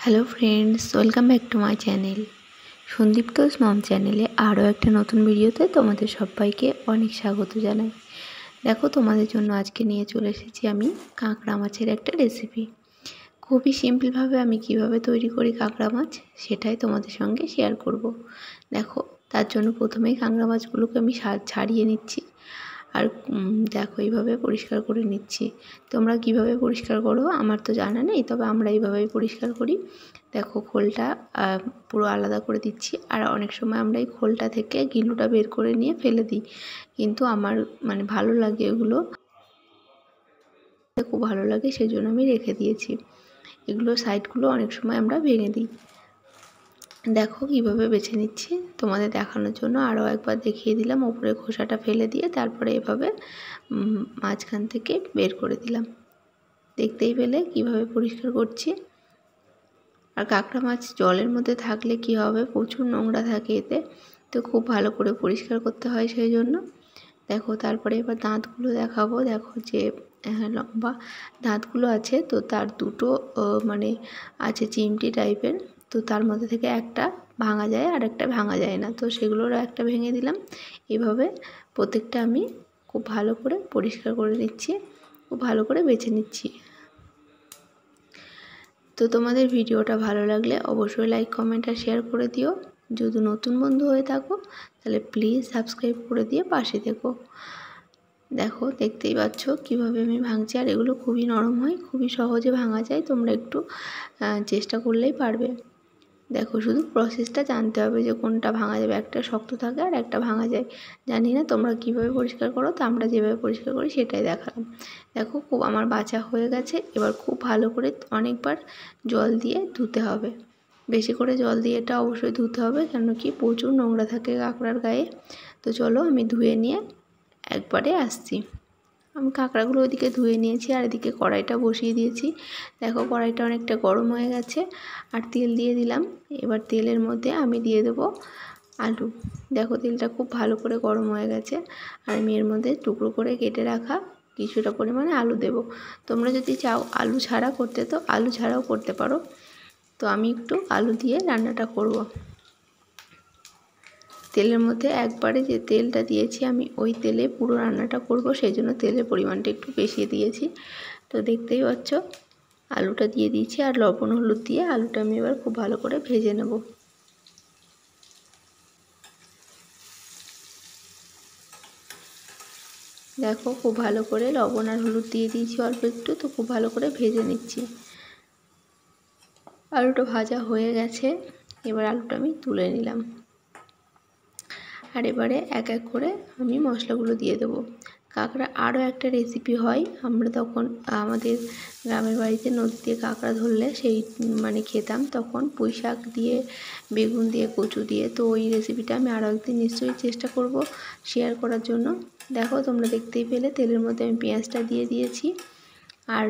Hello friends, welcome back to my channel Sandipta's mom চ্যানেলে আরও একটা নতুন ভিডিওতে তোমাদের সবাইকে অনেক স্বাগত জানাই। দেখো, তোমাদের জন্য আজকে নিয়ে চলে এসেছি আমি কাঁকড়া মাছের একটা রেসিপি। খুবই সিম্পলভাবে আমি কিভাবে তৈরি করি কাঁকড়া মাছ সেটাই তোমাদের সঙ্গে শেয়ার করব। দেখো, তার জন্য প্রথমেই কাঁকড়া মাছগুলোকে আমি ছাড়িয়ে নিচ্ছি। আর দেখো, এইভাবে পরিষ্কার করে নিচ্ছি। তোমরা কিভাবে পরিষ্কার করো আমার তো জানা নেই, তবে আমরা এইভাবেই পরিষ্কার করি। দেখো, খোলটা পুরো আলাদা করে দিচ্ছি। আর অনেক সময় আমরা এই খোলটা থেকে গিলুটা বের করে নিয়ে ফেলে দিই, কিন্তু আমার ভালো লাগে, এগুলো খুব ভালো লাগে, সেই জন্য আমি রেখে দিয়েছি। এগুলো সাইডগুলো অনেক সময় আমরা ভেঙে দিই। দেখো কিভাবে বেছে নিচ্ছি তোমাদের দেখানোর জন্য আরও একবার দেখিয়ে দিলাম। উপরে খোসাটা ফেলে দিয়ে তারপরে এভাবে মাঝখান থেকে বের করে দিলাম। দেখতেই পেলে কিভাবে পরিষ্কার করছি। আর কাঁকড়া মাছ জলের মধ্যে থাকলে কি হবে, প্রচুর নোংরা থাকে এতে, তো খুব ভালো করে পরিষ্কার করতে হয় সেই জন্য। দেখো, তারপরে এবার দাঁতগুলো দেখাবো। দেখো যে লম্বা দাঁতগুলো আছে, তো তার দুটো আছে চিমটি টাইপের, তো তার মধ্যে থেকে একটা ভাঙা যায় আর একটা ভাঙা যায় না, তো সেগুলোর একটা ভেঙে দিলাম। এভাবে প্রত্যেকটা আমি খুব ভালো করে পরিষ্কার করে নিচ্ছি, খুব ভালো করে বেছে নিচ্ছি। তো তোমাদের ভিডিওটা ভালো লাগলে অবশ্যই লাইক, কমেন্ট আর শেয়ার করে দিও। যদি নতুন বন্ধু হয়ে থাকো তাহলে প্লিজ সাবস্ক্রাইব করে দিয়ে পাশে থেকো। দেখো, দেখতেই পাচ্ছ কিভাবে আমি ভাঙছি। আর এগুলো খুবই নরম হয়, খুবই সহজে ভাঙা যায়, তোমরা একটু চেষ্টা করলেই পারবে। দেখো, শুধু প্রসেসটা জানতে হবে যে কোনটা ভাঙা যাবে। একটা শক্ত থাকে আর একটা ভাঙা যায়। জানি না তোমরা কীভাবে পরিষ্কার করো, তো আমরা যেভাবে পরিষ্কার করি সেটাই দেখালাম। দেখো, খুব আমার বাছা হয়ে গেছে। এবার খুব ভালো করে অনেকবার জল দিয়ে ধুতে হবে। বেশি করে জল দিয়ে এটা অবশ্যই ধুতে হবে, কেন কি প্রচুর নোংরা থাকে কাঁকড়ার গায়ে। তো চলো, আমি ধুয়ে নিয়ে একবারে আসছি। আমি কাঁকড়াগুলো ওইদিকে ধুয়ে নিয়েছি আর এদিকে কড়াইটা বসিয়ে দিয়েছি। দেখো, কড়াইটা অনেকটা গরম হয়ে গেছে আর তেল দিয়ে দিলাম। এবার তেলের মধ্যে আমি দিয়ে দেবো আলু। দেখো, তেলটা খুব ভালো করে গরম হয়ে গেছে আর আমি এর মধ্যে টুকরো করে কেটে রাখা কিছুটা পরিমাণে আলু দেব। তোমরা যদি চাও আলু ছাড়া করতে, তো আলু ছাড়াও করতে পারো। তো আমি একটু আলু দিয়ে রান্নাটা করব। তেলের মধ্যে একবারে যে তেলটা দিয়েছি আমি, ওই তেলে পুরো রান্নাটা করব, সেই জন্য তেলের পরিমাণটা একটু বেশি দিয়েছি। তো দেখতেই পাচ্ছ, আলুটা দিয়ে দিয়েছি আর লবণ হলুদ দিয়ে আলুটা আমি এবার খুব ভালো করে ভেজে নেব। দেখো, খুব ভালো করে লবণ আর হলুদ দিয়ে দিয়েছি অল্প একটু, তো খুব ভালো করে ভেজে নিচ্ছি। আলুটা ভাজা হয়ে গেছে, এবার আলুটা আমি তুলে নিলাম। আর এবারে এক এক করে আমি মশলাগুলো দিয়ে দেবো। কাঁকড়া আরও একটা রেসিপি হয়, আমরা তখন আমাদের গ্রামের বাড়িতে নদীতে কাঁকড়া ধরলে সেই খেতাম, তখন পুঁই শাক দিয়ে, বেগুন দিয়ে, কচু দিয়ে। তো ওই রেসিপিটা আমি আরও একদিন নিশ্চয়ই চেষ্টা করব শেয়ার করার জন্য। দেখো, তোমরা দেখতেই পেলে তেলের মধ্যে আমি পেঁয়াজটা দিয়ে দিয়েছি আর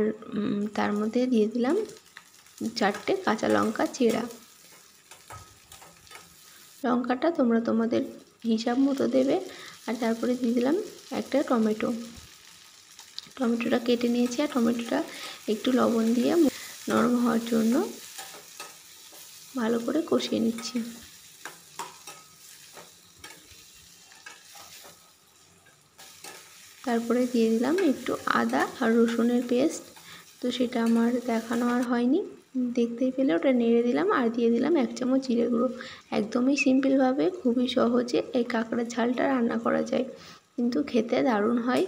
তার মধ্যে দিয়ে দিলাম 4টে কাঁচা লঙ্কা চেরা। লঙ্কাটা তোমরা তোমাদের হিসাব মতো দেবে। আর তারপরে দিয়ে দিলাম একটা টমেটোটা কেটে নিয়েছি আর টমেটোটা একটু লবণ দিয়ে নরম হওয়ার জন্য ভালো করে কষিয়ে নিচ্ছি। তারপরে দিয়ে দিলাম একটু আদা আর রসুনের পেস্ট, তো সেটা আমার দেখানো আর হয়নি, দেখতেই পেলে ওটা নেড়ে দিলাম। আর দিয়ে দিলাম 1 চামচ জিরে গুঁড়ো। একদমই সিম্পলভাবে, খুবই সহজে এই কাঁকড়ার ঝালটা রান্না করা যায়, কিন্তু খেতে দারুণ হয়।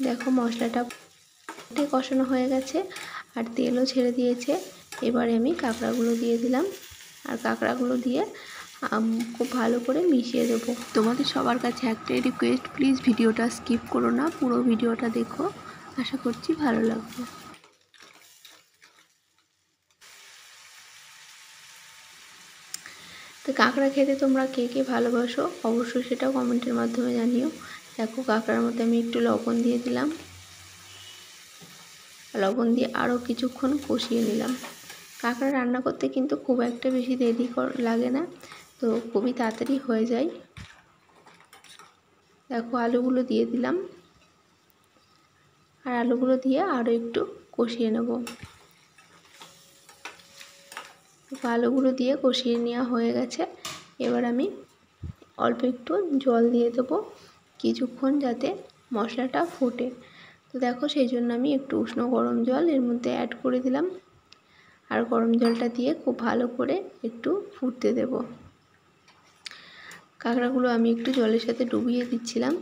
দেখো, মশলাটা কষানো হয়ে গেছে আর তেলও ছেড়ে দিয়েছে। এবারে আমি কাঁকড়াগুলো দিয়ে দিলাম আর কাঁকড়াগুলো দিয়ে খুব ভালো করে মিশিয়ে দেবো। তোমাদের সবার কাছে একটাই রিকোয়েস্ট, প্লিজ ভিডিওটা স্কিপ করো না, পুরো ভিডিওটা দেখো, আশা করছি ভালো লাগবে। তো কাঁকড়া খেতে তোমরা কে কে ভালোবাসো অবশ্যই সেটা কমেন্টের মাধ্যমে জানিও। দেখো, কাঁকড়ার মধ্যে আমি একটু লবণ দিয়ে দিলাম, লবণ দিয়ে আরও কিছুক্ষণ কষিয়ে নিলাম। কাঁকড়া রান্না করতে কিন্তু খুব একটা বেশি দেরি লাগে না, তো খুবই তাড়াতাড়ি হয়ে যায়। দেখো, আলুগুলো দিয়ে দিলাম আর আলুগুলো দিয়ে আরও একটু কষিয়ে নেব। আলুগুলো দিয়ে কষিয়ে নেওয়া হয়ে গেছে। এবার আমি অল্প একটু জল দিয়ে দেবো কিছুক্ষণ যাতে মশলাটা ফোটে। তো দেখো সেই জন্য আমি একটু উষ্ণ গরম জল এর মধ্যে অ্যাড করে দিলাম, আর গরম জলটা দিয়ে খুব ভালো করে একটু ফুটতে দেব। কাঁকড়াগুলো আমি একটু জলের সাথে ডুবিয়ে দিচ্ছিলাম।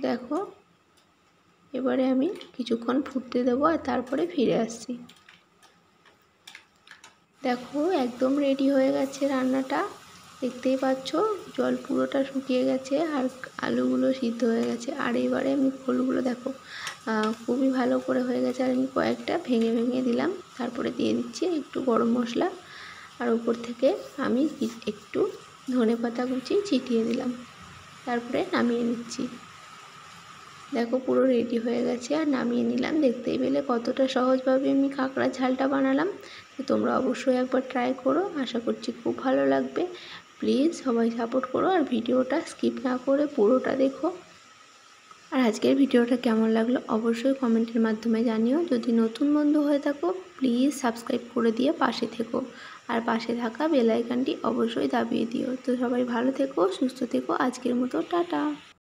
দেখো এবারে আমি কিছুক্ষণ ফুটতে দেবো আর তারপরে ফিরে আসছি। দেখো একদম রেডি হয়ে গেছে রান্নাটা, দেখতেই পাচ্ছ জল পুরোটা শুকিয়ে গেছে আর আলুগুলো সিদ্ধ হয়ে গেছে। আর এবারে আমি খোলগুলো দেখো খুবই ভালো করে হয়ে গেছে। আর আমি কয়েকটা ভেঙে ভেঙে দিলাম, তারপরে দিয়ে দিচ্ছি একটু গরম মশলা, আর উপর থেকে আমি একটু ধনেপাতা কুচি ছিটিয়ে দিলাম, তারপরে নামিয়ে নিচ্ছি। দেখো পুরো রেডি হয়ে গেছে আর নামিয়ে নিলাম। দেখতেই পেলে কতটা সহজভাবে আমি কাঁকড়ার ঝালটা বানালাম। তো তোমরা অবশ্যই একবার ট্রাই করো, আশা করছি খুব ভালো লাগবে। প্লিজ সবাই সাপোর্ট করো আর ভিডিওটা স্কিপ না করে পুরোটা দেখো। আর আজকের ভিডিওটা কেমন লাগলো অবশ্যই কমেন্টের মাধ্যমে জানিও। যদি নতুন বন্ধু হয়ে থাকো প্লিজ সাবস্ক্রাইব করে দিয়ে পাশে থেকো, আর পাশে থাকা বেল আইকনটি অবশ্যই দাবিয়ে দিও। তো সবাই ভালো থেকো, সুস্থ থেকো, আজকের মতো টাটা।